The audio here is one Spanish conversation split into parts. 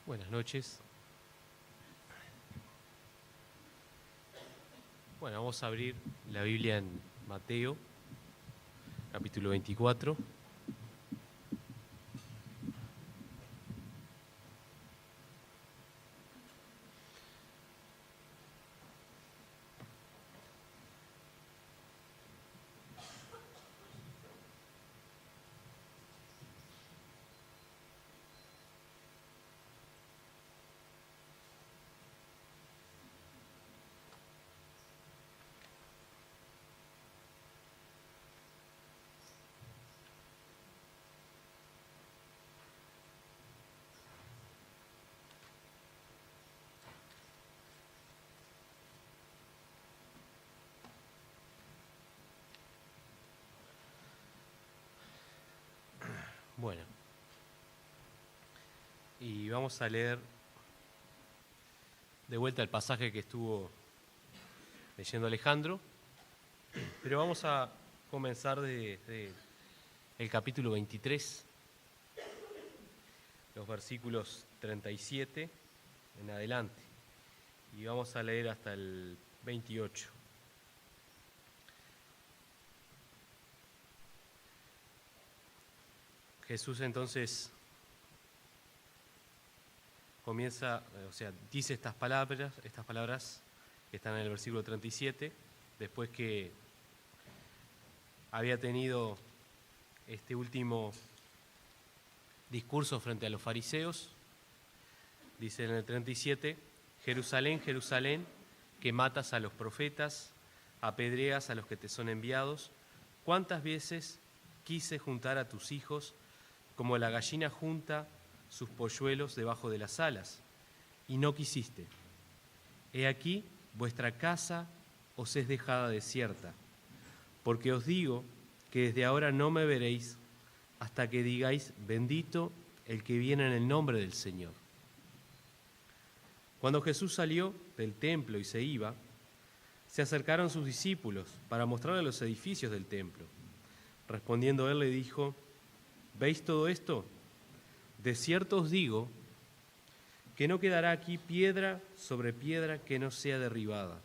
Buenas noches. Bueno, vamos a abrir la Biblia en Mateo, capítulo 24. Bueno, y vamos a leer de vuelta el pasaje que estuvo leyendo Alejandro, pero vamos a comenzar de el capítulo 23, los versículos 37 en adelante, y vamos a leer hasta el 28. Jesús entonces comienza, dice estas palabras que están en el versículo 37, después que había tenido este último discurso frente a los fariseos. Dice en el 37, Jerusalén, Jerusalén, que matas a los profetas, apedreas a los que te son enviados, ¿cuántas veces quise juntar a tus hijos como la gallina junta sus polluelos debajo de las alas, y no quisiste? He aquí, vuestra casa os es dejada desierta, porque os digo que desde ahora no me veréis hasta que digáis, bendito el que viene en el nombre del Señor. Cuando Jesús salió del templo y se iba, se acercaron sus discípulos para mostrarle los edificios del templo. Respondiendo él le dijo, ¿veis todo esto? De cierto os digo que no quedará aquí piedra sobre piedra que no sea derribada.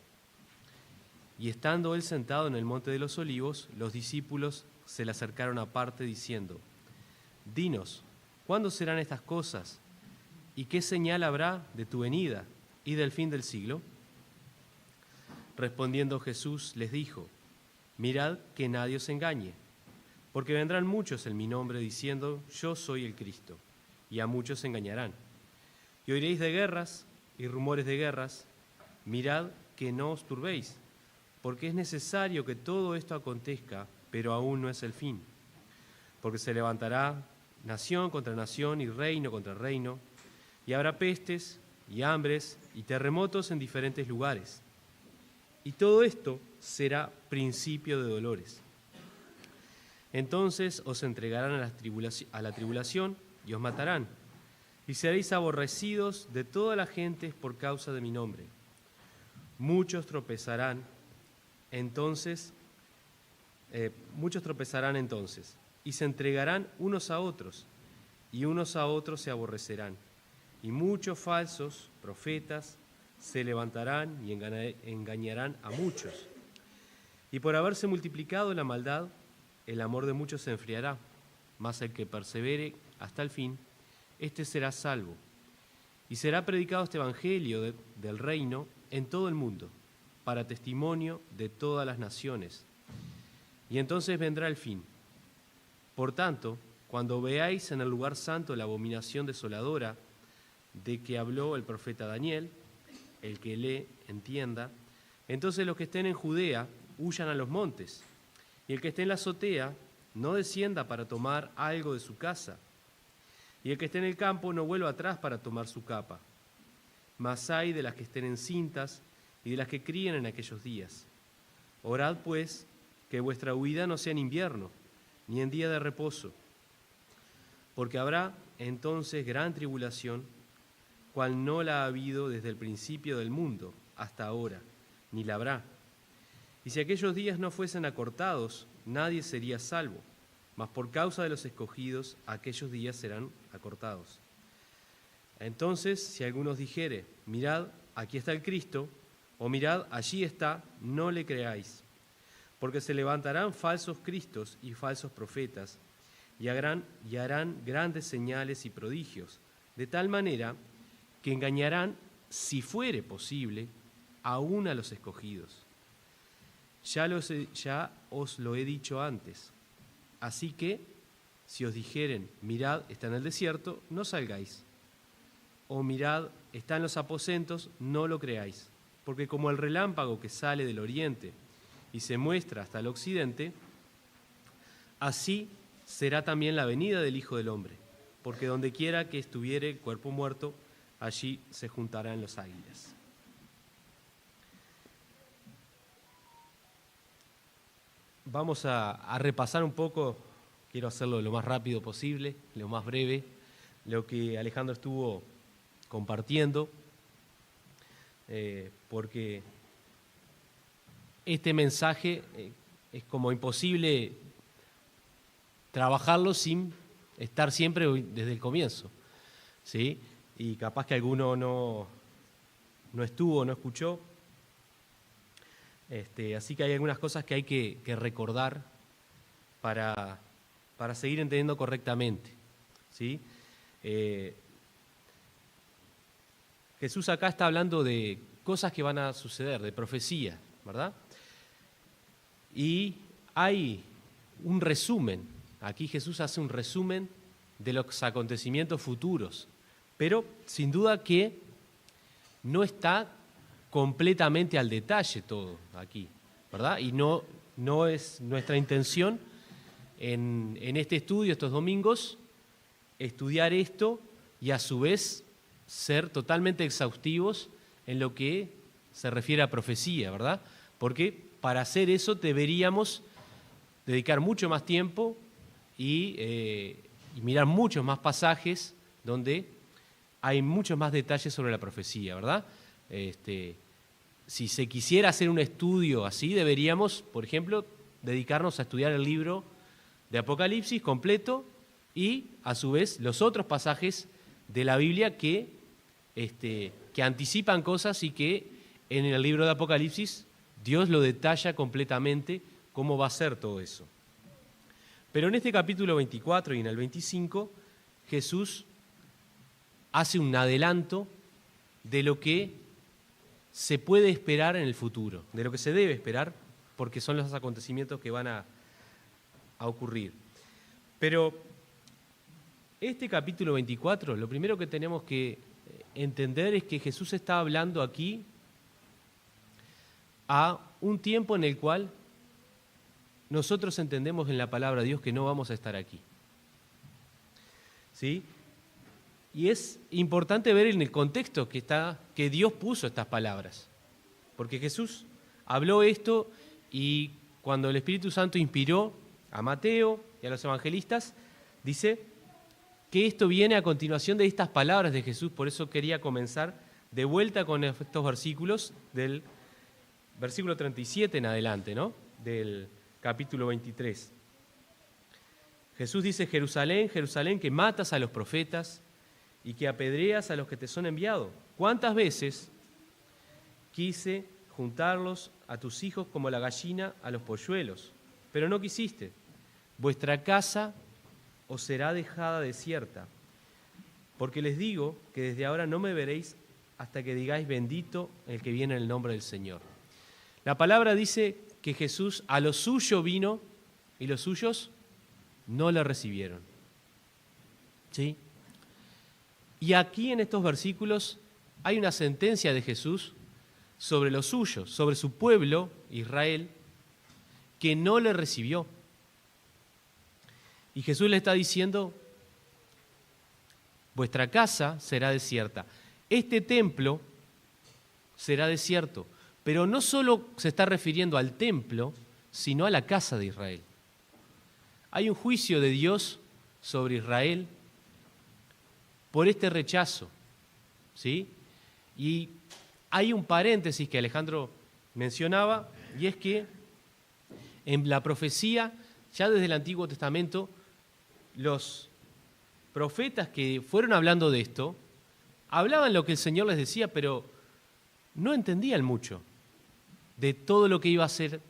Y estando él sentado en el monte de los olivos, los discípulos se le acercaron aparte diciendo, dinos, ¿cuándo serán estas cosas? ¿Y qué señal habrá de tu venida y del fin del siglo? Respondiendo Jesús les dijo, mirad que nadie os engañe, porque vendrán muchos en mi nombre diciendo, yo soy el Cristo, y a muchos engañarán. Y oiréis de guerras y rumores de guerras, mirad que no os turbéis, porque es necesario que todo esto acontezca, pero aún no es el fin. Porque se levantará nación contra nación y reino contra reino, y habrá pestes y hambres y terremotos en diferentes lugares. Y todo esto será principio de dolores. Entonces os entregarán a la tribulación y os matarán, y seréis aborrecidos de toda la gente por causa de mi nombre. Muchos tropezarán entonces, y se entregarán unos a otros, y unos a otros se aborrecerán. Y muchos falsos profetas se levantarán y engañarán a muchos. Y por haberse multiplicado la maldad, el amor de muchos se enfriará, mas el que persevere hasta el fin, éste será salvo. Y será predicado este evangelio del reino en todo el mundo, para testimonio de todas las naciones. Y entonces vendrá el fin. Por tanto, cuando veáis en el lugar santo la abominación desoladora de que habló el profeta Daniel, el que lee, entienda, entonces los que estén en Judea huyan a los montes, y el que esté en la azotea no descienda para tomar algo de su casa, y el que esté en el campo no vuelva atrás para tomar su capa. Mas ay de las que estén encintas y de las que críen en aquellos días. Orad pues que vuestra huida no sea en invierno, ni en día de reposo, porque habrá entonces gran tribulación, cual no la ha habido desde el principio del mundo hasta ahora, ni la habrá. Y si aquellos días no fuesen acortados, nadie sería salvo, mas por causa de los escogidos, aquellos días serán acortados. Entonces, si algunos dijere, mirad, aquí está el Cristo, o mirad, allí está, no le creáis. Porque se levantarán falsos cristos y falsos profetas, y harán grandes señales y prodigios, de tal manera que engañarán, si fuere posible, aún a los escogidos. Ya os lo he dicho antes. Así que, si os dijeren, mirad, está en el desierto, no salgáis. O mirad, está en los aposentos, no lo creáis. Porque como el relámpago que sale del oriente y se muestra hasta el occidente, así será también la venida del Hijo del Hombre. Porque donde quiera que estuviere el cuerpo muerto, allí se juntarán los águilas. Vamos a repasar un poco, quiero hacerlo lo más rápido posible, lo más breve, lo que Alejandro estuvo compartiendo, porque este mensaje es como imposible trabajarlo sin estar siempre desde el comienzo, ¿sí? Y capaz que alguno no estuvo, no escuchó. Así que hay algunas cosas que hay que recordar para seguir entendiendo correctamente, ¿sí? Jesús acá está hablando de cosas que van a suceder, de profecía, ¿verdad? Y hay un resumen. Aquí Jesús hace un resumen de los acontecimientos futuros, pero sin duda que no está completamente al detalle todo aquí, ¿verdad? Y no es nuestra intención en este estudio, estos domingos, estudiar esto y a su vez ser totalmente exhaustivos en lo que se refiere a profecía, ¿verdad? Porque para hacer eso deberíamos dedicar mucho más tiempo y mirar muchos más pasajes donde hay muchos más detalles sobre la profecía, ¿verdad? Si se quisiera hacer un estudio así, deberíamos, por ejemplo, dedicarnos a estudiar el libro de Apocalipsis completo y, a su vez, los otros pasajes de la Biblia que anticipan cosas y que en el libro de Apocalipsis Dios lo detalla completamente cómo va a ser todo eso. Pero en este capítulo 24 y en el 25, Jesús hace un adelanto de lo que se puede esperar en el futuro, de lo que se debe esperar, porque son los acontecimientos que van a ocurrir. Pero este capítulo 24, lo primero que tenemos que entender es que Jesús está hablando aquí a un tiempo en el cual nosotros entendemos en la palabra de Dios que no vamos a estar aquí, ¿sí? Y es importante ver en el contexto que Dios puso estas palabras, porque Jesús habló esto y cuando el Espíritu Santo inspiró a Mateo y a los evangelistas, dice que esto viene a continuación de estas palabras de Jesús. Por eso quería comenzar de vuelta con estos versículos del versículo 37 en adelante, ¿no? Del capítulo 23. Jesús dice: Jerusalén, Jerusalén, que matas a los profetas y que apedreas a los que te son enviados. ¿Cuántas veces quise juntarlos a tus hijos como la gallina a los polluelos? Pero no quisiste. Vuestra casa os será dejada desierta, porque les digo que desde ahora no me veréis hasta que digáis: bendito el que viene en el nombre del Señor. La palabra dice que Jesús a lo suyo vino y los suyos no le recibieron, ¿sí? Y aquí en estos versículos hay una sentencia de Jesús sobre los suyos, sobre su pueblo, Israel, que no le recibió. Y Jesús le está diciendo: vuestra casa será desierta. Este templo será desierto. Pero no solo se está refiriendo al templo, sino a la casa de Israel. Hay un juicio de Dios sobre Israel por este rechazo, ¿sí? Y hay un paréntesis que Alejandro mencionaba, y es que en la profecía, ya desde el Antiguo Testamento, los profetas que fueron hablando de esto hablaban lo que el Señor les decía, pero no entendían mucho de todo lo que iba a ser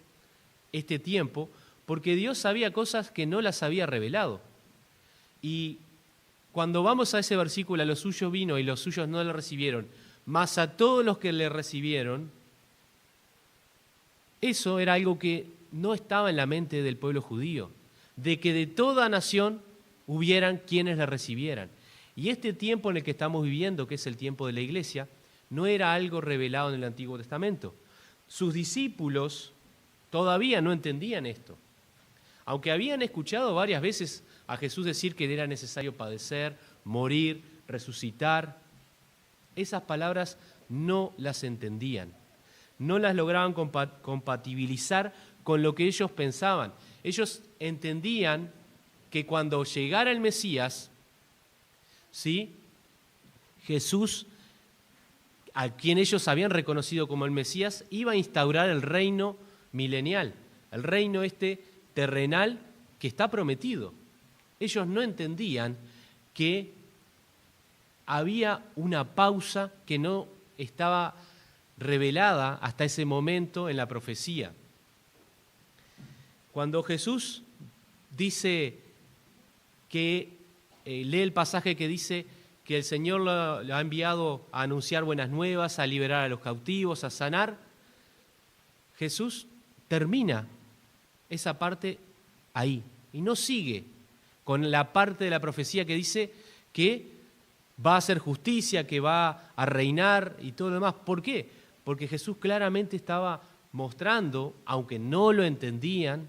este tiempo, porque Dios sabía cosas que no las había revelado. Y cuando vamos a ese versículo, a los suyos vino y los suyos no le recibieron, mas a todos los que le recibieron, eso era algo que no estaba en la mente del pueblo judío, de que de toda nación hubieran quienes le recibieran. Y este tiempo en el que estamos viviendo, que es el tiempo de la iglesia, no era algo revelado en el Antiguo Testamento. Sus discípulos todavía no entendían esto. Aunque habían escuchado varias veces a Jesús decir que era necesario padecer, morir, resucitar, esas palabras no las entendían. No las lograban compatibilizar con lo que ellos pensaban. Ellos entendían que cuando llegara el Mesías, ¿sí?, Jesús, a quien ellos habían reconocido como el Mesías, iba a instaurar el reino milenial, el reino terrenal que está prometido. Ellos no entendían que había una pausa que no estaba revelada hasta ese momento en la profecía. Cuando Jesús dice que, lee el pasaje que dice que el Señor lo ha enviado a anunciar buenas nuevas, a liberar a los cautivos, a sanar, Jesús termina esa parte ahí y no sigue con la parte de la profecía que dice que va a hacer justicia, que va a reinar y todo lo demás. ¿Por qué? Porque Jesús claramente estaba mostrando, aunque no lo entendían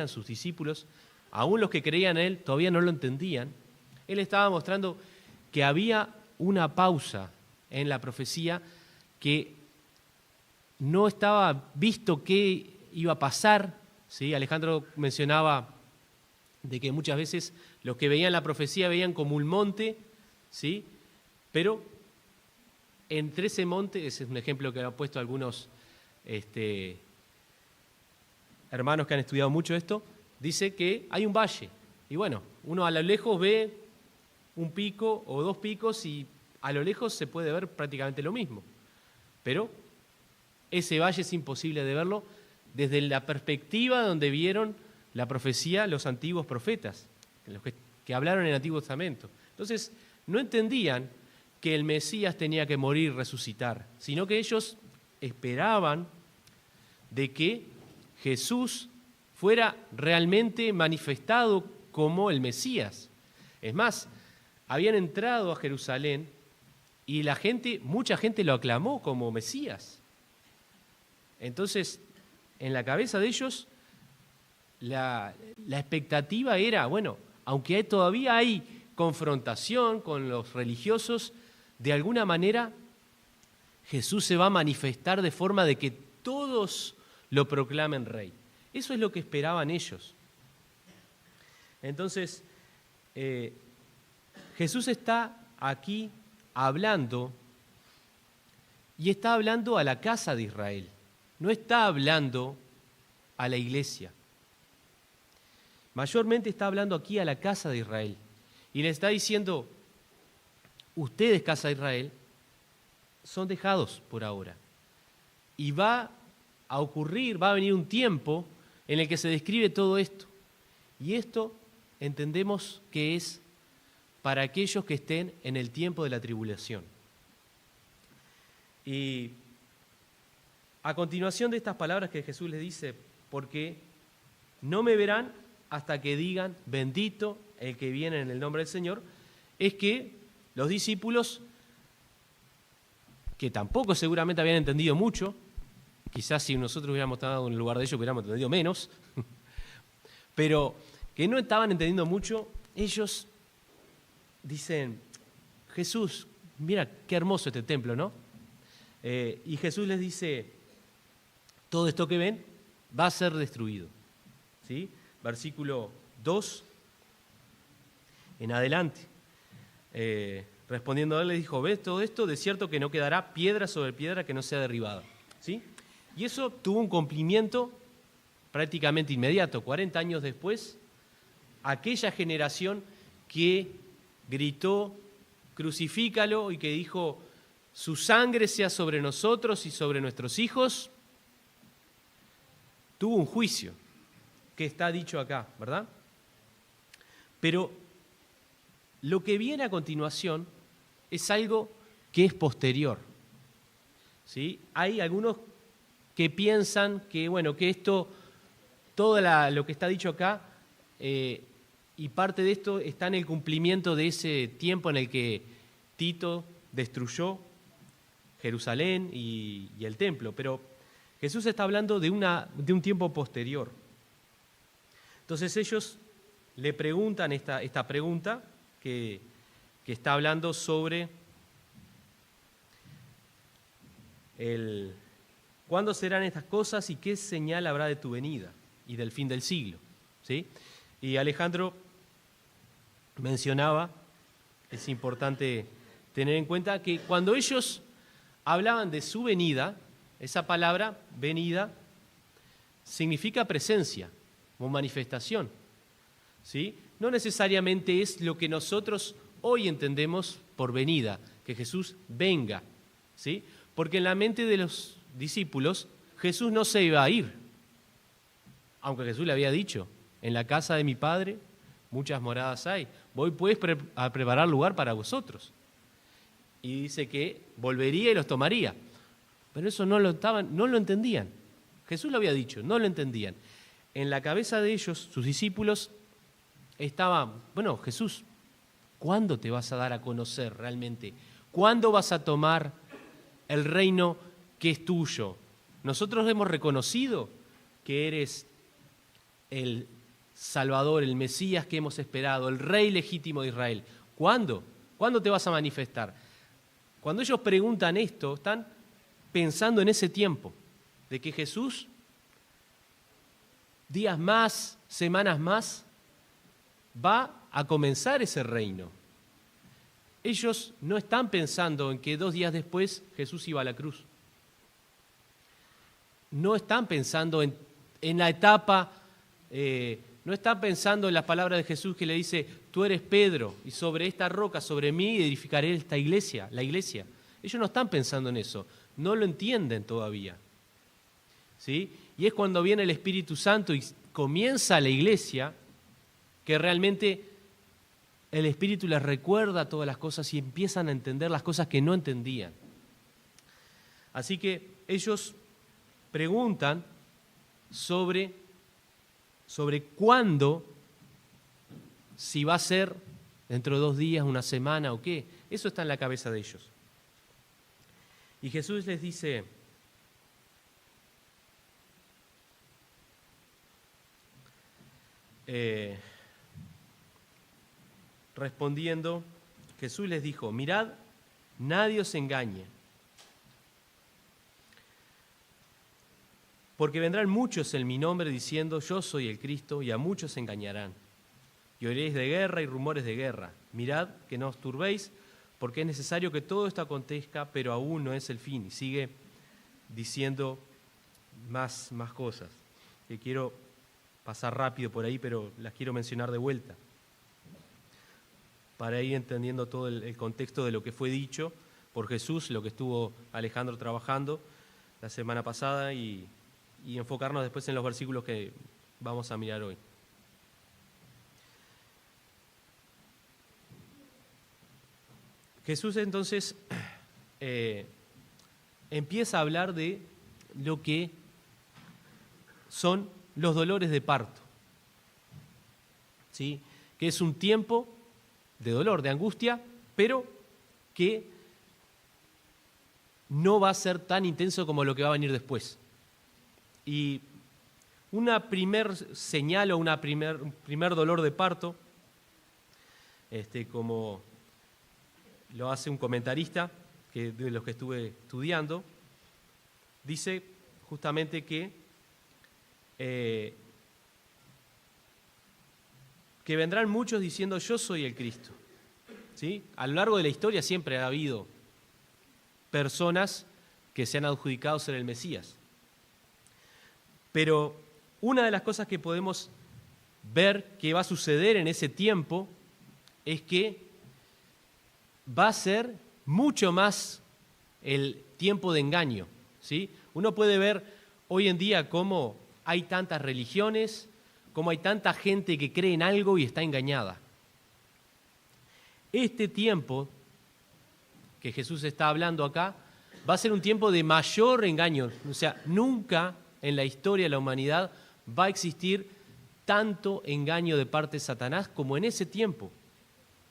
sus discípulos, aún los que creían en Él todavía no lo entendían, Él estaba mostrando que había una pausa en la profecía, que no estaba visto qué iba a pasar, ¿sí? Alejandro mencionaba de que muchas veces los que veían la profecía veían como un monte, ¿sí?, pero entre ese monte, ese es un ejemplo que han puesto algunos hermanos que han estudiado mucho esto, dice que hay un valle. Y bueno, uno a lo lejos ve un pico o dos picos y a lo lejos se puede ver prácticamente lo mismo. Pero ese valle es imposible de verlo desde la perspectiva donde vieron la profecía los antiguos profetas, los que hablaron en el Antiguo Testamento. Entonces, no entendían que el Mesías tenía que morir y resucitar, sino que ellos esperaban de que Jesús fuera realmente manifestado como el Mesías. Es más, habían entrado a Jerusalén y mucha gente lo aclamó como Mesías. Entonces, en la cabeza de ellos, la expectativa era, bueno, aunque todavía hay confrontación con los religiosos, de alguna manera Jesús se va a manifestar de forma de que todos lo proclamen rey. Eso es lo que esperaban ellos. Entonces, Jesús está aquí hablando, y está hablando a la casa de Israel, no está hablando a la iglesia. Mayormente está hablando aquí a la casa de Israel, y le está diciendo: ustedes, casa de Israel, son dejados por ahora. Y va a ocurrir, va a venir un tiempo en el que se describe todo esto. Y esto entendemos que es para aquellos que estén en el tiempo de la tribulación. Y a continuación de estas palabras que Jesús les dice, porque no me verán hasta que digan, bendito el que viene en el nombre del Señor, es que los discípulos, que tampoco seguramente habían entendido mucho, quizás si nosotros hubiéramos estado en el lugar de ellos hubiéramos entendido menos, pero que no estaban entendiendo mucho, ellos dicen: Jesús, mira qué hermoso este templo, ¿no? Y Jesús les dice: todo esto que ven va a ser destruido, ¿sí? Versículo 2 en adelante. Respondiendo a él, le dijo: ¿ves todo esto? De cierto que no quedará piedra sobre piedra que no sea derribada, ¿sí? Y eso tuvo un cumplimiento prácticamente inmediato. 40 años después, aquella generación que gritó crucifícalo y que dijo, su sangre sea sobre nosotros y sobre nuestros hijos, tuvo un juicio, que está dicho acá, ¿verdad? Pero lo que viene a continuación es algo que es posterior, ¿sí? Hay algunos que piensan que, bueno, que esto, todo lo que está dicho acá, y parte de esto está en el cumplimiento de ese tiempo en el que Tito destruyó Jerusalén y el templo, pero Jesús está hablando de un tiempo posterior. Entonces ellos le preguntan esta pregunta que está hablando sobre ¿cuándo serán estas cosas y qué señal habrá de tu venida y del fin del siglo? ¿Sí? Y Alejandro mencionaba, es importante tener en cuenta que cuando ellos hablaban de su venida, esa palabra, venida, significa presencia o manifestación, ¿sí? No necesariamente es lo que nosotros hoy entendemos por venida, que Jesús venga, ¿sí? Porque en la mente de los discípulos Jesús no se iba a ir, aunque Jesús le había dicho, en la casa de mi Padre muchas moradas hay, voy pues a preparar lugar para vosotros. Y dice que volvería y los tomaría. Pero eso no lo entendían. Jesús lo había dicho, no lo entendían. En la cabeza de ellos, sus discípulos, estaba, bueno, Jesús, ¿cuándo te vas a dar a conocer realmente? ¿Cuándo vas a tomar el reino que es tuyo? Nosotros hemos reconocido que eres el Salvador, el Mesías que hemos esperado, el Rey legítimo de Israel. ¿Cuándo? ¿Cuándo te vas a manifestar? Cuando ellos preguntan esto, están pensando en ese tiempo, de que Jesús, días más, semanas más, va a comenzar ese reino. Ellos no están pensando en que 2 días después Jesús iba a la cruz. No están pensando en la etapa, no están pensando en las palabras de Jesús que le dice, tú eres Pedro y sobre esta roca, sobre mí edificaré esta iglesia, la iglesia. Ellos no están pensando en eso, no lo entienden todavía, ¿sí? Y es cuando viene el Espíritu Santo y comienza la iglesia que realmente el Espíritu les recuerda todas las cosas y empiezan a entender las cosas que no entendían. Así que ellos preguntan sobre cuándo, si va a ser dentro de 2 días, una semana o qué. Eso está en la cabeza de ellos. Y Jesús les dice, respondiendo, Jesús les dijo, mirad, nadie os engañe, porque vendrán muchos en mi nombre diciendo, yo soy el Cristo, y a muchos engañarán. Y oiréis de guerra y rumores de guerra. Mirad que no os turbéis, porque es necesario que todo esto acontezca, pero aún no es el fin. Y sigue diciendo más cosas, que quiero pasar rápido por ahí, pero las quiero mencionar de vuelta, para ir entendiendo todo el contexto de lo que fue dicho por Jesús, lo que estuvo Alejandro trabajando la semana pasada y enfocarnos después en los versículos que vamos a mirar hoy. Jesús entonces empieza a hablar de lo que son los dolores de parto, ¿sí? Que es un tiempo de dolor, de angustia, pero que no va a ser tan intenso como lo que va a venir después. Y una primer señal o un primer dolor de parto, como lo hace un comentarista de los que estuve estudiando, dice justamente que vendrán muchos diciendo yo soy el Cristo, ¿sí? A lo largo de la historia siempre ha habido personas que se han adjudicado ser el Mesías. Pero una de las cosas que podemos ver que va a suceder en ese tiempo es que va a ser mucho más el tiempo de engaño, ¿sí? Uno puede ver hoy en día cómo hay tantas religiones, cómo hay tanta gente que cree en algo y está engañada. Este tiempo que Jesús está hablando acá va a ser un tiempo de mayor engaño. O sea, nunca en la historia de la humanidad va a existir tanto engaño de parte de Satanás como en ese tiempo,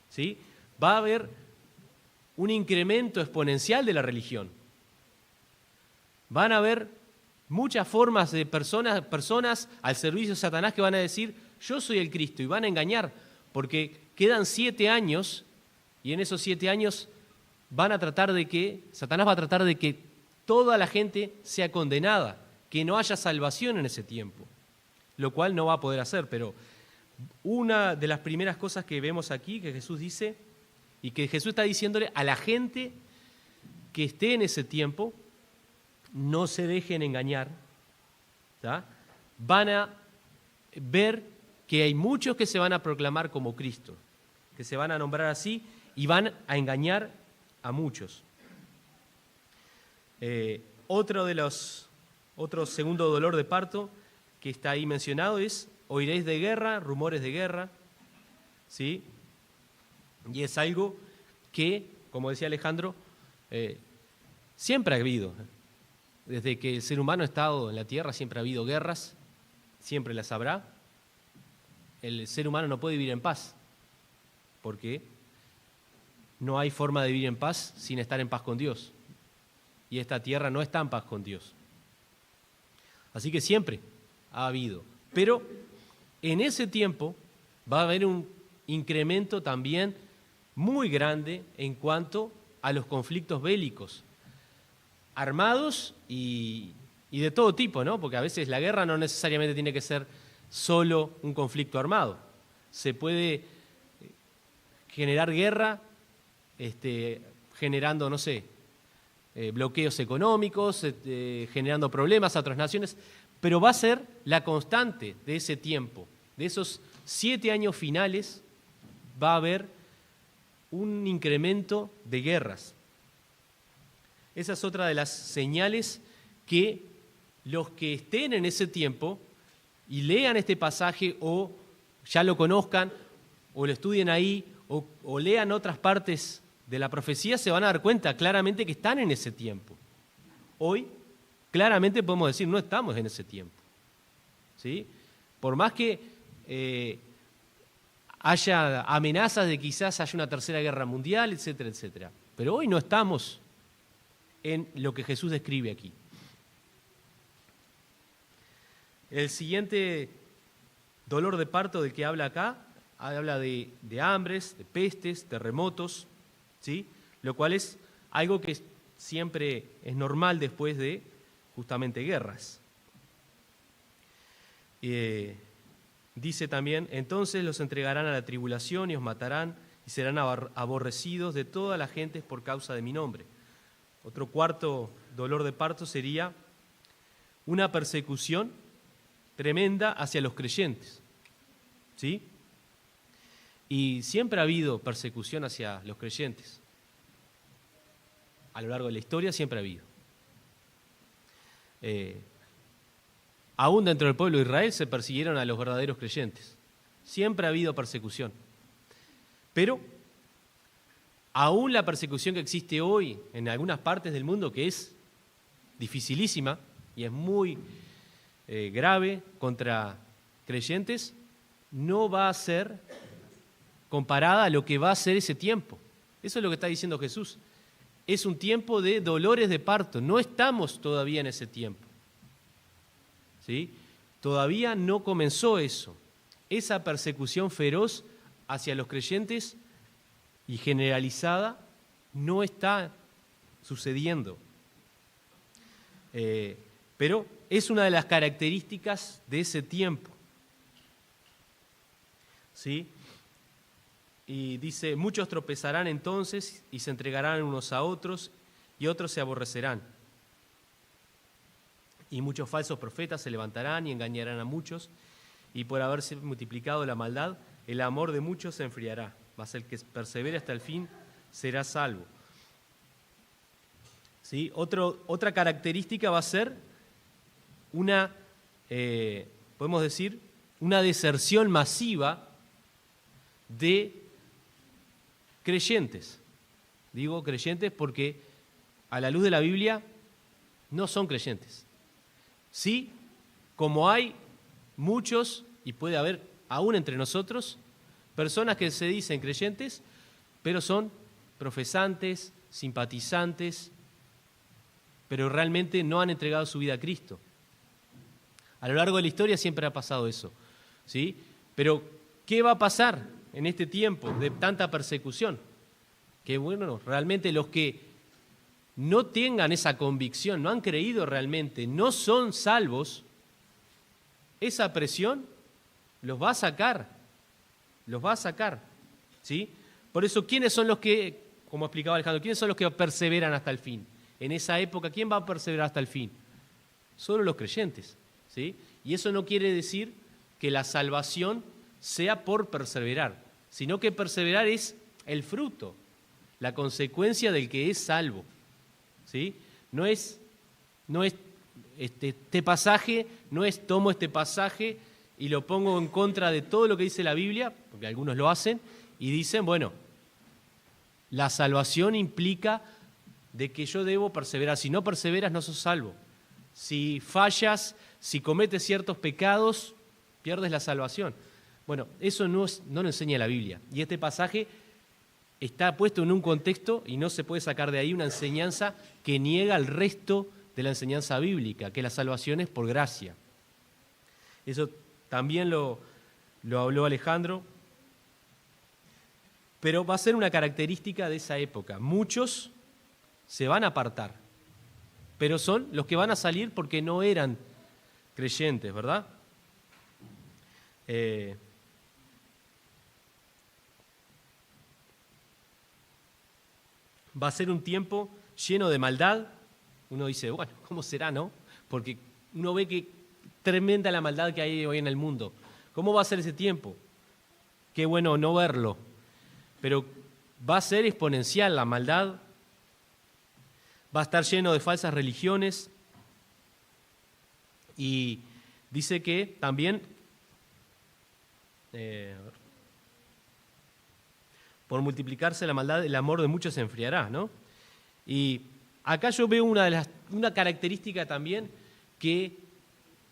¿sí? Va a haber un incremento exponencial de la religión. Van a haber muchas formas de personas al servicio de Satanás que van a decir, yo soy el Cristo, y van a engañar, porque quedan 7 años, y en esos 7 años Satanás va a tratar de que toda la gente sea condenada, que no haya salvación en ese tiempo, lo cual no va a poder hacer. Pero una de las primeras cosas que vemos aquí, que Jesús dice, y que Jesús está diciéndole a la gente que esté en ese tiempo, no se dejen engañar, ¿tá? Van a ver que hay muchos que se van a proclamar como Cristo, que se van a nombrar así y van a engañar a muchos. Otro segundo dolor de parto que está ahí mencionado es, oiréis de guerra, rumores de guerra, ¿sí? Y es algo que, como decía Alejandro, siempre ha habido. Desde que el ser humano ha estado en la tierra siempre ha habido guerras, siempre las habrá. El ser humano no puede vivir en paz, porque no hay forma de vivir en paz sin estar en paz con Dios. Y esta tierra no está en paz con Dios. Así que siempre ha habido. Pero en ese tiempo va a haber un incremento también muy grande en cuanto a los conflictos bélicos, armados y de todo tipo, ¿no? Porque a veces la guerra no necesariamente tiene que ser solo un conflicto armado. Se puede generar guerra generando, no sé, bloqueos económicos, generando problemas a otras naciones, pero va a ser la constante de ese tiempo. De esos 7 años finales va a haber un incremento de guerras. Esa es otra de las señales que los que estén en ese tiempo y lean este pasaje o ya lo conozcan o lo estudien ahí o lean otras partes de la profecía se van a dar cuenta claramente que están en ese tiempo. Hoy claramente podemos decir no estamos en ese tiempo, ¿sí? Por más que haya amenazas de quizás haya una tercera guerra mundial, etcétera, etcétera. Pero hoy no estamos en lo que Jesús describe aquí. El siguiente dolor de parto del que habla acá, habla de hambres, de pestes, terremotos, ¿sí? Lo cual es algo que siempre es normal después de justamente guerras. Dice también, entonces los entregarán a la tribulación y os matarán y serán aborrecidos de todas las gentes por causa de mi nombre. Otro cuarto dolor de parto sería una persecución tremenda hacia los creyentes, ¿sí? Y siempre ha habido persecución hacia los creyentes. A lo largo de la historia siempre ha habido. Aún dentro del pueblo de Israel se persiguieron a los verdaderos creyentes. Siempre ha habido persecución. Pero aún la persecución que existe hoy en algunas partes del mundo, que es dificilísima y es muy grave contra creyentes, no va a ser comparada a lo que va a ser ese tiempo. Eso es lo que está diciendo Jesús. Es un tiempo de dolores de parto. No estamos todavía en ese tiempo, ¿sí? Todavía no comenzó eso. Esa persecución feroz hacia los creyentes y generalizada no está sucediendo. Pero es una de las características de ese tiempo, ¿sí? Y dice, muchos tropezarán entonces y se entregarán unos a otros y otros se aborrecerán. Y muchos falsos profetas se levantarán y engañarán a muchos, y por haberse multiplicado la maldad, el amor de muchos se enfriará. Mas el que persevere hasta el fin será salvo. ¿Sí? Otra característica va a ser podemos decir, una deserción masiva de creyentes. Digo creyentes porque a la luz de la Biblia no son creyentes. Sí, como hay muchos, y puede haber aún entre nosotros, personas que se dicen creyentes, pero son profesantes, simpatizantes, pero realmente no han entregado su vida a Cristo. A lo largo de la historia siempre ha pasado eso, ¿sí? Pero, ¿qué va a pasar en este tiempo de tanta persecución? Que, bueno, realmente los que no tengan esa convicción, no han creído realmente, no son salvos, esa presión los va a sacar, ¿sí? Por eso, ¿quiénes son los que, como explicaba Alejandro, quiénes son los que perseveran hasta el fin? En esa época, ¿quién va a perseverar hasta el fin? Solo los creyentes, ¿sí? Y eso no quiere decir que la salvación sea por perseverar, sino que perseverar es el fruto, la consecuencia del que es salvo, ¿sí? No es este pasaje, no es tomo este pasaje y lo pongo en contra de todo lo que dice la Biblia, porque algunos lo hacen, y dicen, bueno, la salvación implica de que yo debo perseverar. Si no perseveras, no sos salvo. Si fallas, si cometes ciertos pecados, pierdes la salvación. Bueno, eso no lo enseña la Biblia. Y este pasaje está puesto en un contexto y no se puede sacar de ahí una enseñanza que niega el resto de la enseñanza bíblica, que la salvación es por gracia. Eso también lo habló Alejandro, pero va a ser una característica de esa época. Muchos se van a apartar, pero son los que van a salir porque no eran creyentes, ¿verdad? Va a ser un tiempo lleno de maldad. Uno dice, bueno, ¿cómo será, no? Porque uno ve que tremenda la maldad que hay hoy en el mundo. ¿Cómo va a ser ese tiempo? Qué bueno no verlo, pero va a ser exponencial la maldad. Va a estar lleno de falsas religiones y dice que también por multiplicarse la maldad, el amor de muchos se enfriará, ¿no? Y acá yo veo una característica también que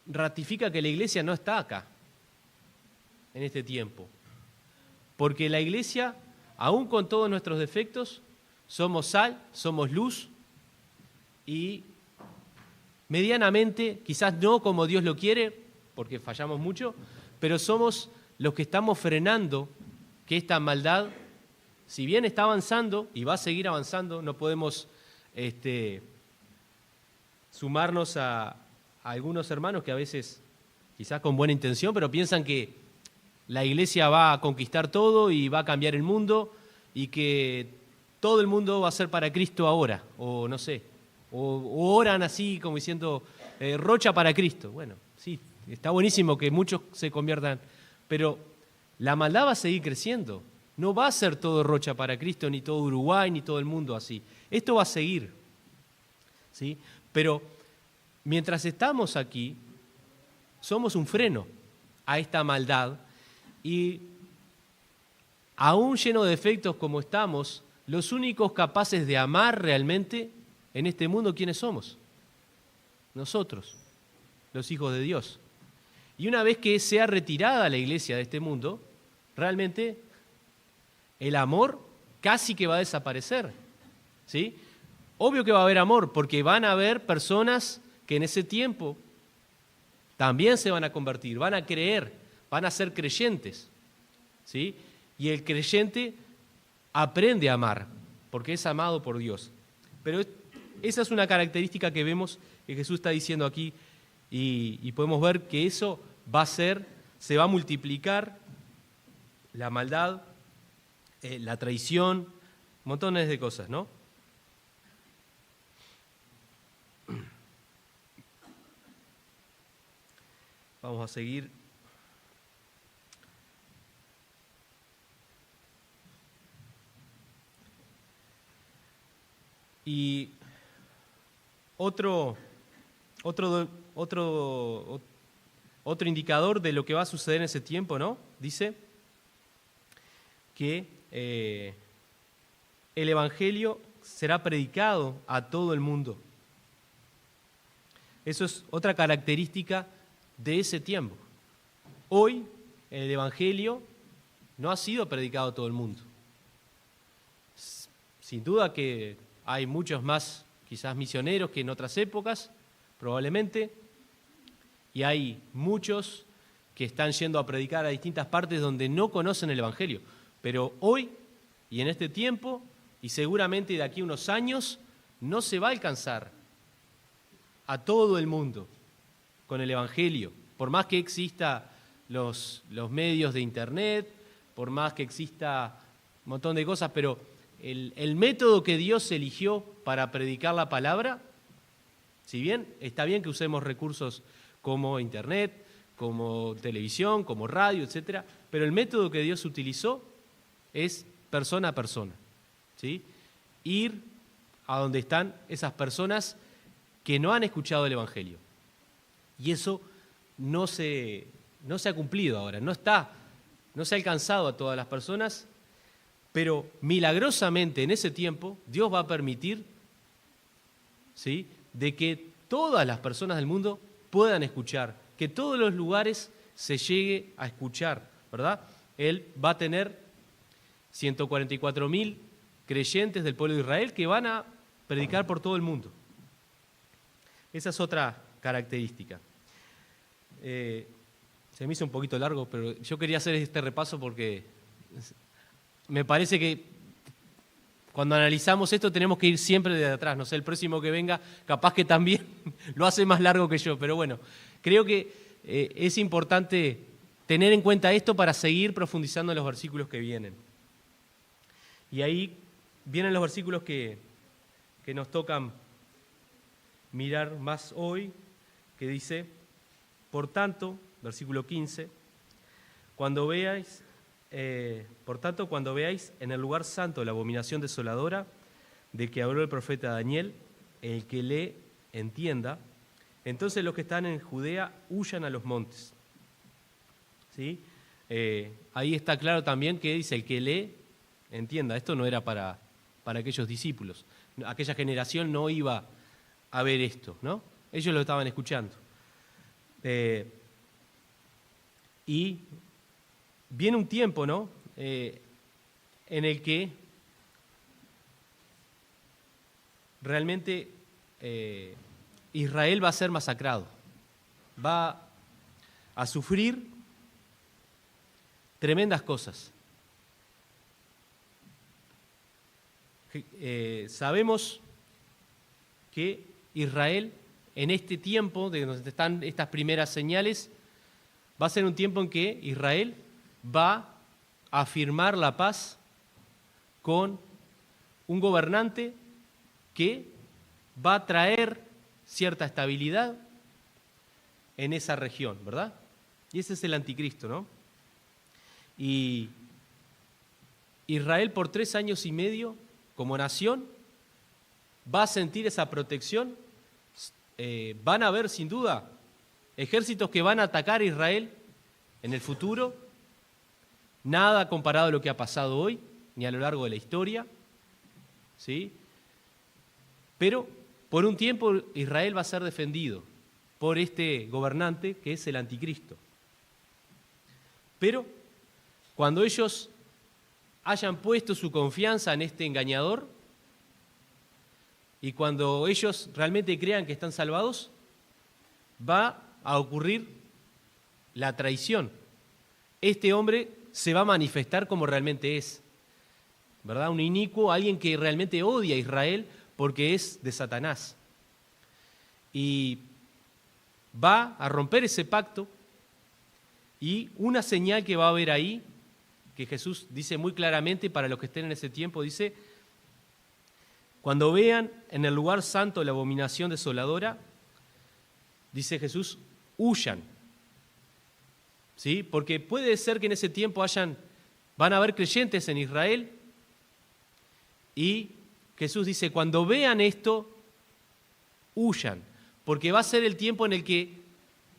ratifica que la iglesia no está acá, en este tiempo. Porque la iglesia, aún con todos nuestros defectos, somos sal, somos luz, y medianamente, quizás no como Dios lo quiere, porque fallamos mucho, pero somos los que estamos frenando que esta maldad, si bien está avanzando y va a seguir avanzando, no podemos sumarnos a algunos hermanos que a veces, quizás con buena intención, pero piensan que la iglesia va a conquistar todo y va a cambiar el mundo y que todo el mundo va a ser para Cristo ahora, o no sé, o oran así como diciendo rocha para Cristo. Bueno, sí, está buenísimo que muchos se conviertan, pero la maldad va a seguir creciendo. No va a ser todo rocha para Cristo, ni todo Uruguay, ni todo el mundo así. Esto va a seguir, ¿sí? Pero mientras estamos aquí, somos un freno a esta maldad y aún lleno de defectos como estamos, los únicos capaces de amar realmente en este mundo, ¿quiénes somos? Nosotros, los hijos de Dios. Y una vez que sea retirada la iglesia de este mundo, realmente el amor casi que va a desaparecer, ¿sí? Obvio que va a haber amor, porque van a haber personas que en ese tiempo también se van a convertir, van a creer, van a ser creyentes, ¿sí? Y el creyente aprende a amar, porque es amado por Dios. Pero esa es una característica que vemos que Jesús está diciendo aquí y podemos ver que eso va a ser, se va a multiplicar la maldad, la traición, montones de cosas, ¿no? Vamos a seguir. Otro indicador de lo que va a suceder en ese tiempo, ¿no? Dice que el Evangelio será predicado a todo el mundo. Eso es otra característica de ese tiempo. Hoy el Evangelio no ha sido predicado a todo el mundo. Sin duda que hay muchos más, quizás misioneros que en otras épocas, probablemente, y hay muchos que están yendo a predicar a distintas partes donde no conocen el Evangelio. Pero hoy y en este tiempo, y seguramente de aquí a unos años, no se va a alcanzar a todo el mundo con el Evangelio. Por más que exista los medios de Internet, por más que exista un montón de cosas, pero el método que Dios eligió para predicar la palabra, si bien está bien que usemos recursos como Internet, como televisión, como radio, etc., pero el método que Dios utilizó es persona a persona, ¿sí? Ir a donde están esas personas que no han escuchado el Evangelio. Y eso no se ha cumplido ahora, no se ha alcanzado a todas las personas, pero milagrosamente en ese tiempo Dios va a permitir, ¿sí?, de que todas las personas del mundo puedan escuchar, que todos los lugares se llegue a escuchar, ¿verdad? Él va a tener 144.000 creyentes del pueblo de Israel que van a predicar por todo el mundo. Esa es otra característica. Se me hizo un poquito largo, pero yo quería hacer este repaso porque me parece que cuando analizamos esto tenemos que ir siempre de atrás. No sé, el próximo que venga capaz que también lo hace más largo que yo, pero bueno, creo que es importante tener en cuenta esto para seguir profundizando en los versículos que vienen. Y ahí vienen los versículos que nos tocan mirar más hoy, que dice: por tanto, versículo 15, cuando veáis en el lugar santo la abominación desoladora de que habló el profeta Daniel, el que lee entienda, entonces los que están en Judea huyan a los montes. ¿Sí? Ahí está claro también que dice el que lee entienda. Esto no era para aquellos discípulos. Aquella generación no iba a ver esto, ¿no? Ellos lo estaban escuchando. Y viene un tiempo, ¿no?, en el que realmente Israel va a ser masacrado, va a sufrir tremendas cosas. Sabemos que Israel, en este tiempo de donde están estas primeras señales, va a ser un tiempo en que Israel va a firmar la paz con un gobernante que va a traer cierta estabilidad en esa región, ¿verdad? Y ese es el anticristo, ¿no? Y Israel por 3 años y medio, como nación, va a sentir esa protección. Van a haber, sin duda, ejércitos que van a atacar a Israel en el futuro. Nada comparado a lo que ha pasado hoy, ni a lo largo de la historia, ¿sí? Pero por un tiempo Israel va a ser defendido por este gobernante que es el anticristo. Pero cuando ellos hayan puesto su confianza en este engañador y cuando ellos realmente crean que están salvados, va a ocurrir la traición. Este hombre se va a manifestar como realmente es, ¿verdad? Un inicuo, alguien que realmente odia a Israel porque es de Satanás. Y va a romper ese pacto, y una señal que va a haber ahí, que Jesús dice muy claramente para los que estén en ese tiempo, dice: cuando vean en el lugar santo la abominación desoladora, dice Jesús, huyan. ¿Sí? Porque puede ser que en ese tiempo van a haber creyentes en Israel, y Jesús dice, cuando vean esto, huyan, porque va a ser el tiempo en el que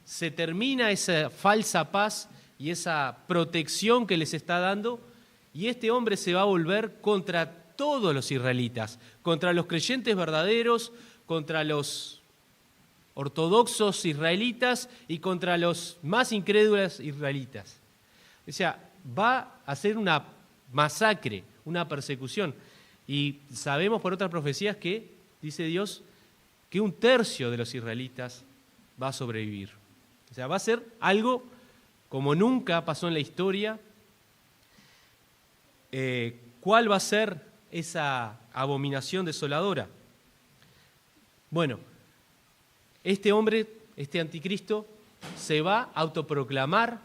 se termina esa falsa paz y esa protección que les está dando, y este hombre se va a volver contra todos los israelitas, contra los creyentes verdaderos, contra los ortodoxos israelitas y contra los más incrédulos israelitas. O sea, va a ser una masacre, una persecución. Y sabemos por otras profecías que, dice Dios, que 1/3 de los israelitas va a sobrevivir. O sea, va a ser algo como nunca pasó en la historia. ¿Cuál va a ser esa abominación desoladora? Bueno, este hombre, este anticristo, se va a autoproclamar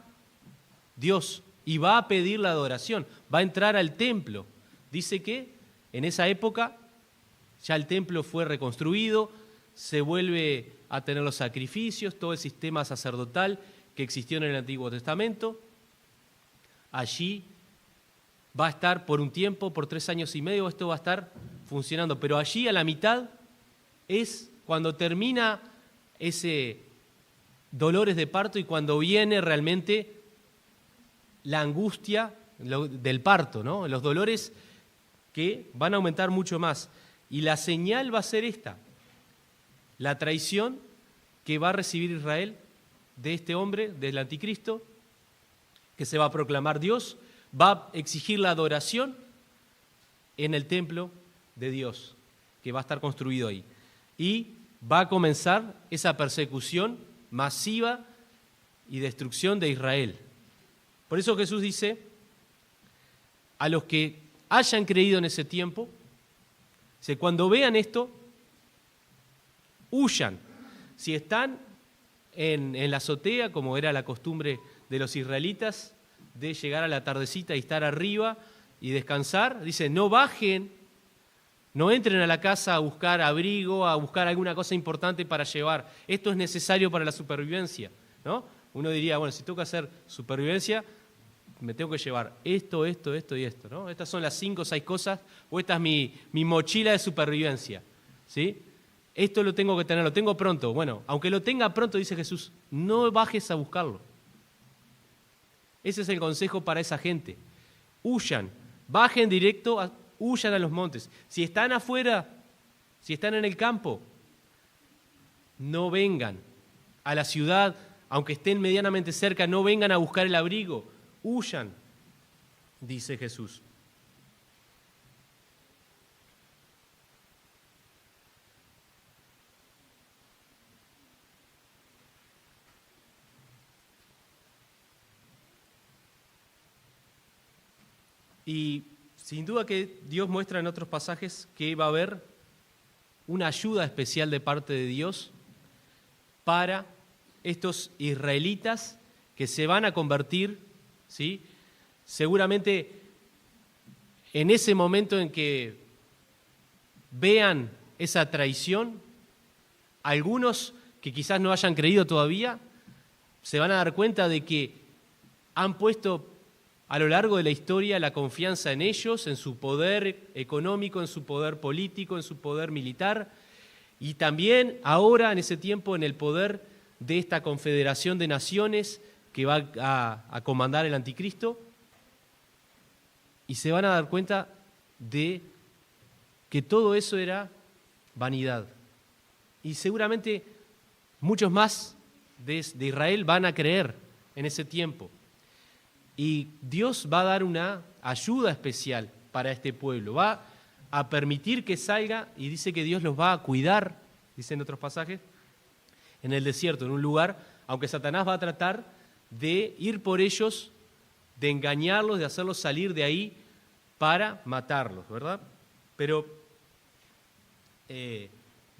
Dios y va a pedir la adoración, va a entrar al templo. Dice que en esa época ya el templo fue reconstruido, se vuelve a tener los sacrificios, todo el sistema sacerdotal que existió en el Antiguo Testamento. Allí va a estar por un tiempo, por 3 años y medio, esto va a estar funcionando. Pero allí a la mitad es cuando termina ese dolores de parto y cuando viene realmente la angustia del parto, ¿no? Los dolores que van a aumentar mucho más. Y la señal va a ser esta, la traición que va a recibir Israel de este hombre, del anticristo, que se va a proclamar Dios, va a exigir la adoración en el templo de Dios, que va a estar construido ahí. Y va a comenzar esa persecución masiva y destrucción de Israel. Por eso Jesús dice, a los que hayan creído en ese tiempo, cuando vean esto, huyan. Si están en la azotea, como era la costumbre de los israelitas, de llegar a la tardecita y estar arriba y descansar, dice, no bajen, no entren a la casa a buscar abrigo, a buscar alguna cosa importante para llevar. Esto es necesario para la supervivencia, ¿no? Uno diría, bueno, si tengo que hacer supervivencia, me tengo que llevar esto y esto, ¿no? Estas son las 5 o 6 cosas, o esta es mi mochila de supervivencia, ¿sí? Esto lo tengo que tener, lo tengo pronto. Bueno, aunque lo tenga pronto, dice Jesús, no bajes a buscarlo. Ese es el consejo para esa gente. Huyan, bajen directo, huyan a los montes. Si están afuera, si están en el campo, no vengan a la ciudad, aunque estén medianamente cerca, no vengan a buscar el abrigo. Huyan, dice Jesús. Y sin duda que Dios muestra en otros pasajes que va a haber una ayuda especial de parte de Dios para estos israelitas que se van a convertir, ¿sí? Seguramente en ese momento en que vean esa traición, algunos que quizás no hayan creído todavía, se van a dar cuenta de que han puesto a lo largo de la historia la confianza en ellos, en su poder económico, en su poder político, en su poder militar, y también ahora en ese tiempo en el poder de esta confederación de naciones que va a comandar el anticristo, y se van a dar cuenta de que todo eso era vanidad. Y seguramente muchos más de Israel van a creer en ese tiempo. Y Dios va a dar una ayuda especial para este pueblo. Va a permitir que salga y dice que Dios los va a cuidar, dice en otros pasajes, en el desierto, en un lugar, aunque Satanás va a tratar de ir por ellos, de engañarlos, de hacerlos salir de ahí para matarlos, ¿verdad? Pero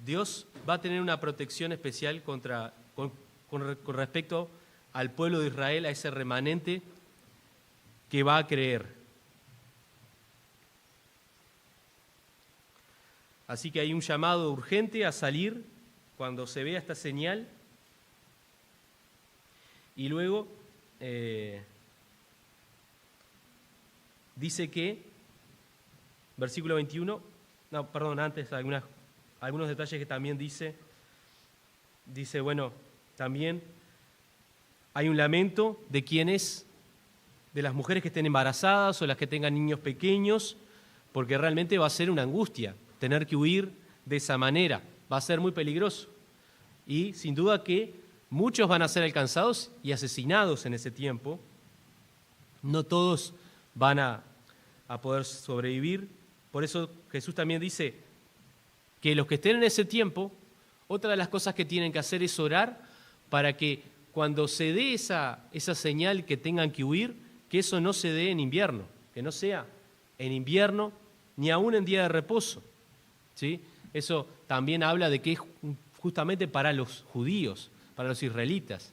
Dios va a tener una protección especial con respecto al pueblo de Israel, a ese remanente que va a creer. Así que hay un llamado urgente a salir cuando se vea esta señal. Y luego dice que, versículo 21, no, perdón, antes algunos detalles que también dice dice, bueno, también hay un lamento de de las mujeres que estén embarazadas o las que tengan niños pequeños, porque realmente va a ser una angustia tener que huir de esa manera, va a ser muy peligroso. Y sin duda que muchos van a ser alcanzados y asesinados en ese tiempo. No todos van a poder sobrevivir. Por eso Jesús también dice que los que estén en ese tiempo, otra de las cosas que tienen que hacer es orar para que cuando se dé esa señal que tengan que huir, que eso no se dé en invierno, que no sea en invierno ni aún en día de reposo, ¿sí? Eso también habla de que es justamente para los judíos, para los israelitas,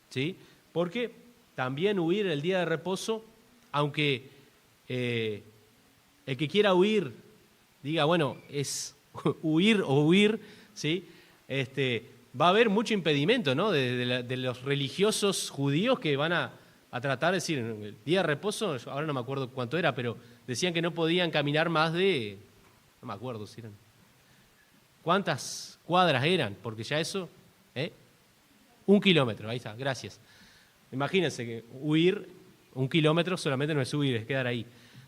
¿sí? Porque también huir el día de reposo, aunque el que quiera huir diga, bueno, es huir o huir, ¿sí? Va a haber mucho impedimento, ¿no? de los religiosos judíos que van a tratar de decir, el día de reposo, ahora no me acuerdo cuánto era, pero decían que no podían caminar más de, no me acuerdo si eran, cuántas cuadras eran, porque ya eso, 1 kilómetro, ahí está, gracias. Imagínense que huir 1 kilómetro solamente no es huir, es quedar ahí,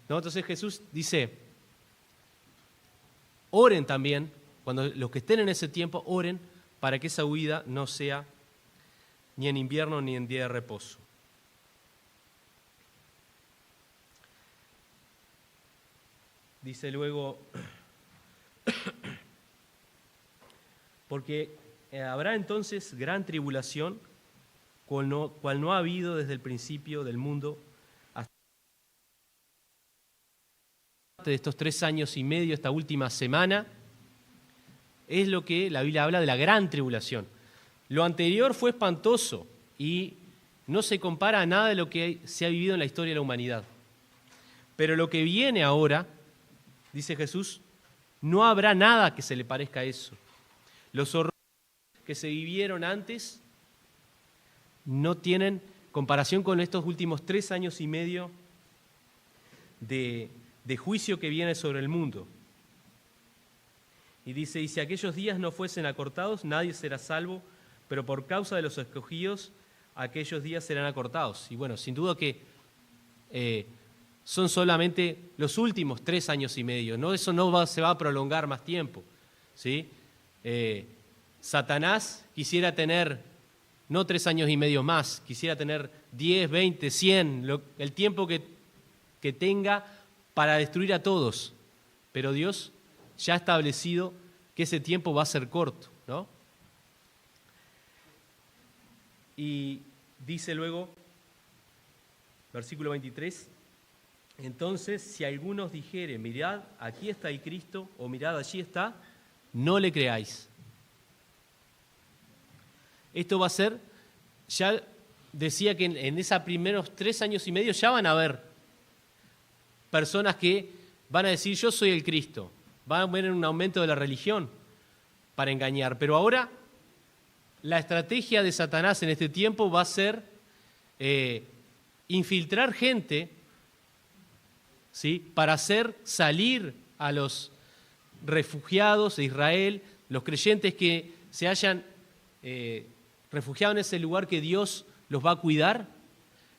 ¿no? Entonces Jesús dice, oren también, cuando los que estén en ese tiempo, oren para que esa huida no sea ni en invierno ni en día de reposo. Dice luego, porque habrá entonces gran tribulación, cual no ha habido desde el principio del mundo hasta de estos 3 años y medio, esta última semana, es lo que la Biblia habla de la gran tribulación. Lo anterior fue espantoso y no se compara a nada de lo que se ha vivido en la historia de la humanidad. Pero lo que viene ahora, dice Jesús, no habrá nada que se le parezca a eso. Los horrores que se vivieron antes no tienen comparación con estos últimos 3 años y medio de juicio que viene sobre el mundo. Y dice, y si aquellos días no fuesen acortados, nadie será salvo, pero por causa de los escogidos, aquellos días serán acortados. Y bueno, sin duda que son solamente los últimos 3 años y medio, ¿no? Eso no se va a prolongar más tiempo, ¿sí? Satanás quisiera tener, no 3 años y medio más, quisiera tener 10, 20, 100, el tiempo que tenga para destruir a todos. Pero Dios ya ha establecido que ese tiempo va a ser corto, ¿no? Y dice luego, versículo 23, entonces si algunos dijere, mirad, aquí está el Cristo, o mirad, allí está, no le creáis. Esto va a ser, ya decía que en esos primeros 3 años y medio ya van a haber personas que van a decir, yo soy el Cristo. Va a haber un aumento de la religión para engañar. Pero ahora la estrategia de Satanás en este tiempo va a ser infiltrar gente, ¿sí? Para hacer salir a los refugiados de Israel, los creyentes que se hayan refugiado en ese lugar que Dios los va a cuidar,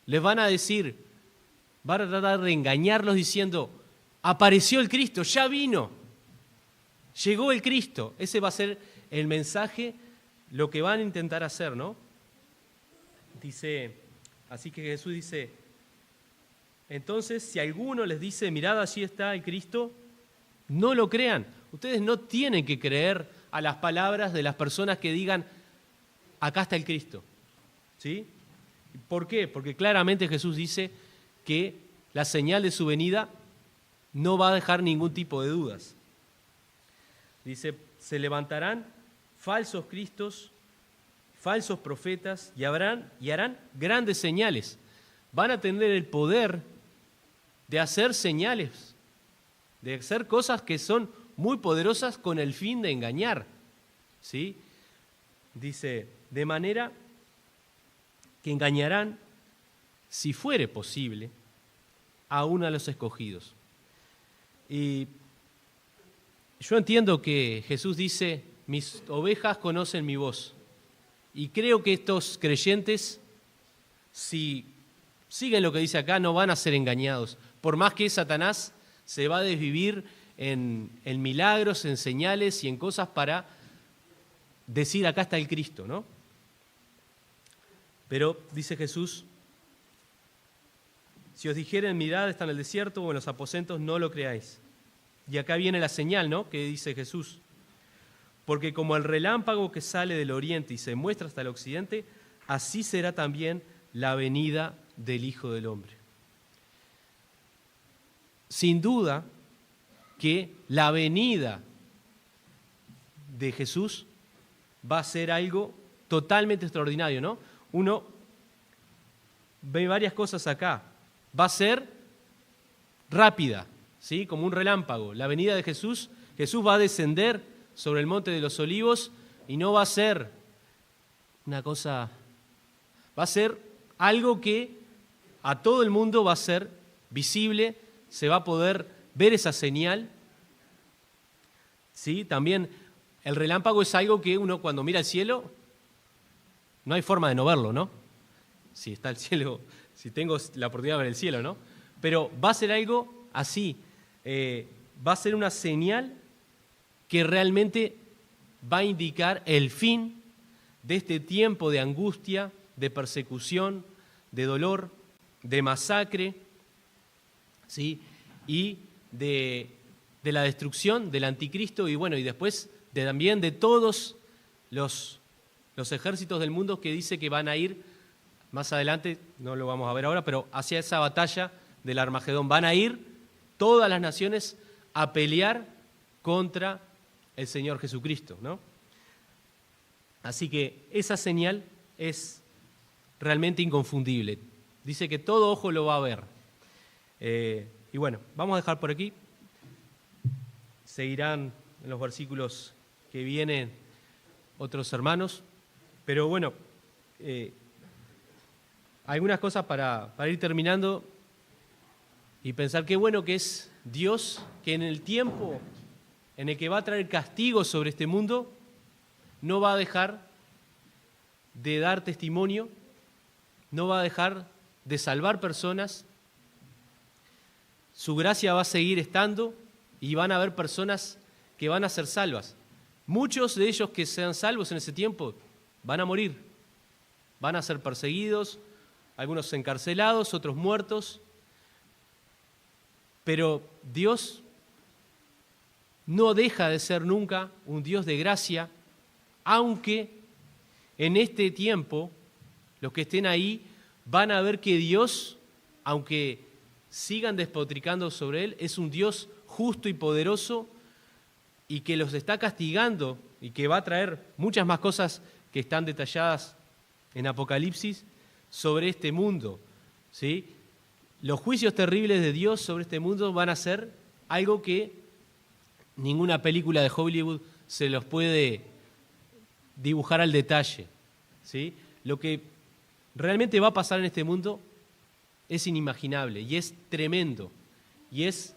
les van a decir, van a tratar de engañarlos diciendo, apareció el Cristo, ya vino. Llegó el Cristo. Ese va a ser el mensaje, lo que van a intentar hacer, ¿no? Dice, así que Jesús dice, entonces si alguno les dice, mirad, allí está el Cristo, no lo crean. Ustedes no tienen que creer a las palabras de las personas que digan, acá está el Cristo, ¿sí? ¿Por qué? Porque claramente Jesús dice que la señal de su venida no va a dejar ningún tipo de dudas. Dice, se levantarán falsos cristos, falsos profetas y harán grandes señales. Van a tener el poder de hacer señales, de hacer cosas que son muy poderosas con el fin de engañar, ¿sí? Dice, de manera que engañarán, si fuere posible, aún a los escogidos. Y yo entiendo que Jesús dice, mis ovejas conocen mi voz, Y creo que estos creyentes, si siguen lo que dice acá, no van a ser engañados. Por más que Satanás se va a desvivir en milagros, en señales y en cosas para decir acá está el Cristo, ¿no? Pero dice Jesús, si os dijeren mirad, está en el desierto o en los aposentos, no lo creáis. Y acá viene la señal, ¿no?, que dice Jesús. Porque como el relámpago que sale del oriente y se muestra hasta el occidente, así será también la venida del Hijo del Hombre. Sin duda que la venida de Jesús va a ser algo totalmente extraordinario, ¿no? Uno ve varias cosas acá. Va a ser rápida, ¿sí?, como un relámpago. La venida de Jesús, Jesús va a descender sobre el monte de los Olivos y no va a ser una cosa, va a ser algo que a todo el mundo va a ser visible, se va a poder ver esa señal, ¿sí? También el relámpago es algo que uno cuando mira el cielo, no hay forma de no verlo, ¿no? Si está el cielo, si tengo la oportunidad de ver el cielo, ¿no? Pero va a ser algo así, va a ser una señal que realmente va a indicar el fin de este tiempo de angustia, de persecución, de dolor, de masacre, ¿sí?, y de la destrucción del anticristo y bueno, y después también de todos los ejércitos del mundo que dice que van a ir más adelante, no lo vamos a ver ahora, pero hacia esa batalla del Armagedón. Van a ir todas las naciones a pelear contra el Señor Jesucristo, ¿no? Así que esa señal es realmente inconfundible. Dice que todo ojo lo va a ver. Y bueno, vamos a dejar por aquí. Seguirán en los versículos que vienen otros hermanos. Pero bueno, algunas cosas para ir terminando y pensar qué bueno que es Dios, que en el tiempo en el que va a traer castigo sobre este mundo, no va a dejar de dar testimonio, no va a dejar de salvar personas. Su gracia va a seguir estando y van a haber personas que van a ser salvas. Muchos de ellos que sean salvos en ese tiempo van a morir, van a ser perseguidos, algunos encarcelados, otros muertos. Pero Dios no deja de ser nunca un Dios de gracia, aunque en este tiempo los que estén ahí van a ver que Dios, aunque sigan despotricando sobre Él, es un Dios justo y poderoso y que los está castigando y que va a traer muchas más cosas que están detalladas en Apocalipsis sobre este mundo, ¿sí? Los juicios terribles de Dios sobre este mundo van a ser algo que ninguna película de Hollywood se los puede dibujar al detalle, ¿sí? Lo que realmente va a pasar en este mundo es inimaginable y es tremendo y es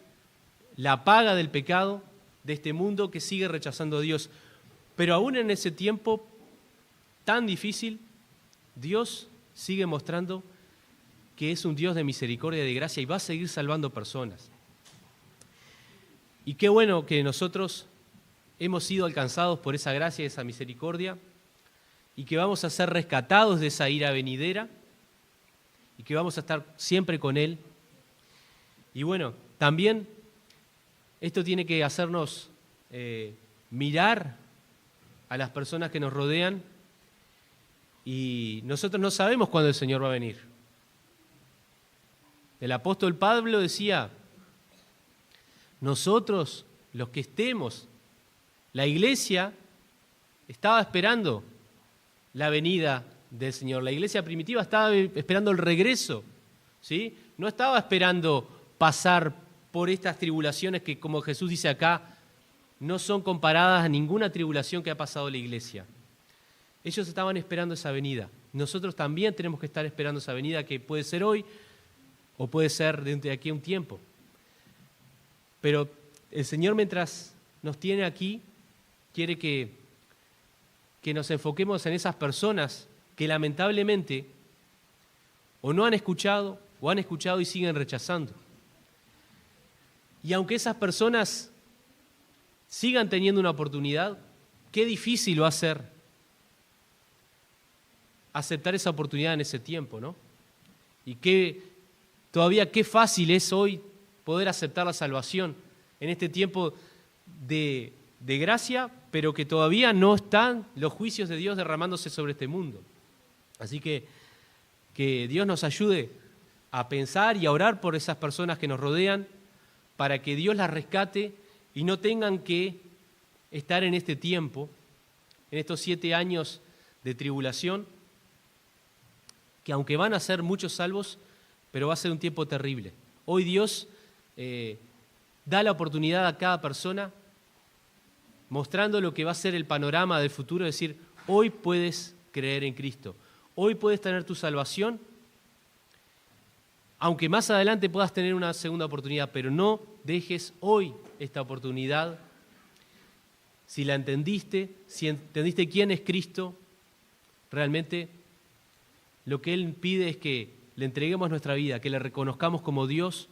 la paga del pecado de este mundo que sigue rechazando a Dios. Pero aún en ese tiempo tan difícil, Dios sigue mostrando que es un Dios de misericordia y de gracia y va a seguir salvando personas. Y qué bueno que nosotros hemos sido alcanzados por esa gracia y esa misericordia y que vamos a ser rescatados de esa ira venidera y que vamos a estar siempre con Él. Y bueno, también esto tiene que hacernos mirar a las personas que nos rodean y nosotros no sabemos cuándo el Señor va a venir. El apóstol Pablo decía, nosotros, los que estemos, la iglesia estaba esperando la venida del Señor. La iglesia primitiva estaba esperando el regreso, ¿sí? No estaba esperando pasar por estas tribulaciones que, como Jesús dice acá, no son comparadas a ninguna tribulación que ha pasado la iglesia. Ellos estaban esperando esa venida. Nosotros también tenemos que estar esperando esa venida que puede ser hoy o puede ser de aquí a un tiempo. Pero el Señor, mientras nos tiene aquí, quiere que que nos enfoquemos en esas personas que lamentablemente o no han escuchado o han escuchado y siguen rechazando. Y aunque esas personas sigan teniendo una oportunidad, qué difícil va a ser aceptar esa oportunidad en ese tiempo, ¿no? Y qué fácil es hoy poder aceptar la salvación en este tiempo de gracia, pero que todavía no están los juicios de Dios derramándose sobre este mundo. Así que Dios nos ayude a pensar y a orar por esas personas que nos rodean, para que Dios las rescate y no tengan que estar en este tiempo, en estos 7 años de tribulación, que aunque van a ser muchos salvos, pero va a ser un tiempo terrible. Hoy Dios da la oportunidad a cada persona, mostrando lo que va a ser el panorama del futuro, es decir, hoy puedes creer en Cristo, hoy puedes tener tu salvación, aunque más adelante puedas tener una segunda oportunidad, pero no dejes hoy esta oportunidad. Si la entendiste, si entendiste quién es Cristo, realmente lo que Él pide es que le entreguemos nuestra vida, que le reconozcamos como Dios,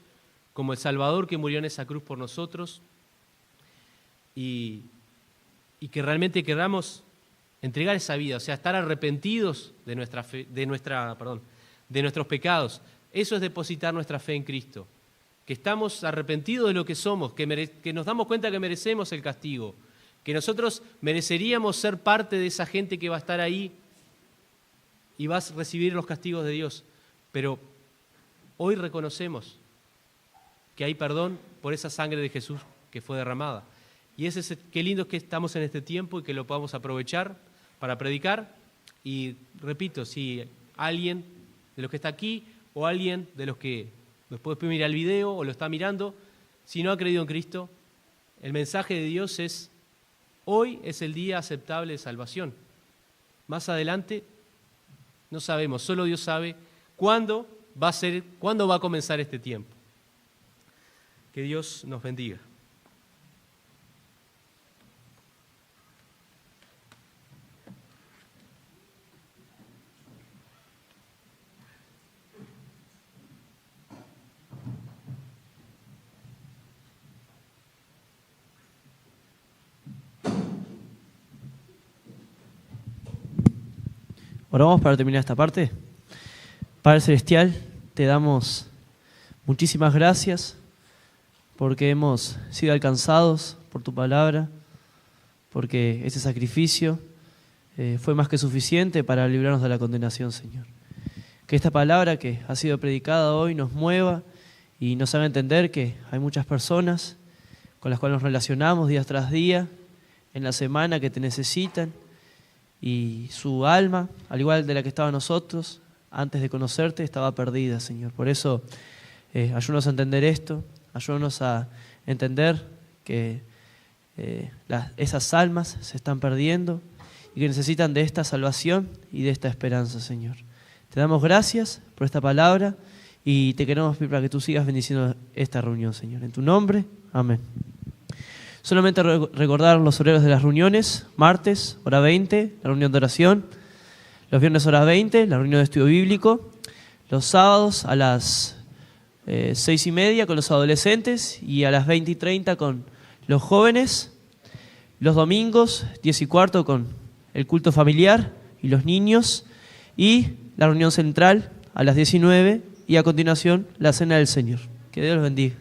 como el Salvador que murió en esa cruz por nosotros, y que realmente queramos entregar esa vida, o sea, estar arrepentidos de nuestros pecados. Eso es depositar nuestra fe en Cristo, que estamos arrepentidos de lo que somos, que nos damos cuenta que merecemos el castigo, que nosotros mereceríamos ser parte de esa gente que va a estar ahí y va a recibir los castigos de Dios. Pero hoy reconocemos que hay perdón por esa sangre de Jesús que fue derramada. Y qué lindo es que estamos en este tiempo y que lo podamos aprovechar para predicar. Y repito, si alguien de los que está aquí o alguien de los que después mira el video o lo está mirando, si no ha creído en Cristo, el mensaje de Dios es: hoy es el día aceptable de salvación. Más adelante no sabemos, solo Dios sabe cuándo va a comenzar este tiempo. Que Dios nos bendiga. Oramos para terminar esta parte. Padre Celestial, te damos muchísimas gracias porque hemos sido alcanzados por tu palabra, porque ese sacrificio fue más que suficiente para librarnos de la condenación, Señor. Que esta palabra que ha sido predicada hoy nos mueva y nos haga entender que hay muchas personas con las cuales nos relacionamos día tras día, en la semana, que te necesitan, y su alma, al igual de la que estaba nosotros, antes de conocerte, estaba perdida, Señor. Por eso, ayúdanos a entender esto, ayúdanos a entender que esas almas se están perdiendo y que necesitan de esta salvación y de esta esperanza, Señor. Te damos gracias por esta palabra y te queremos pedir para que tú sigas bendiciendo esta reunión, Señor. En tu nombre, amén. Solamente recordar los horarios de las reuniones: martes, hora 20, la reunión de oración; los viernes, hora 20, la reunión de estudio bíblico; los sábados a las 6:30 con los adolescentes y a las 20:30 con los jóvenes; los domingos, 10:15 con el culto familiar y los niños; y la reunión central a las 19 y a continuación la cena del Señor. Que Dios los bendiga.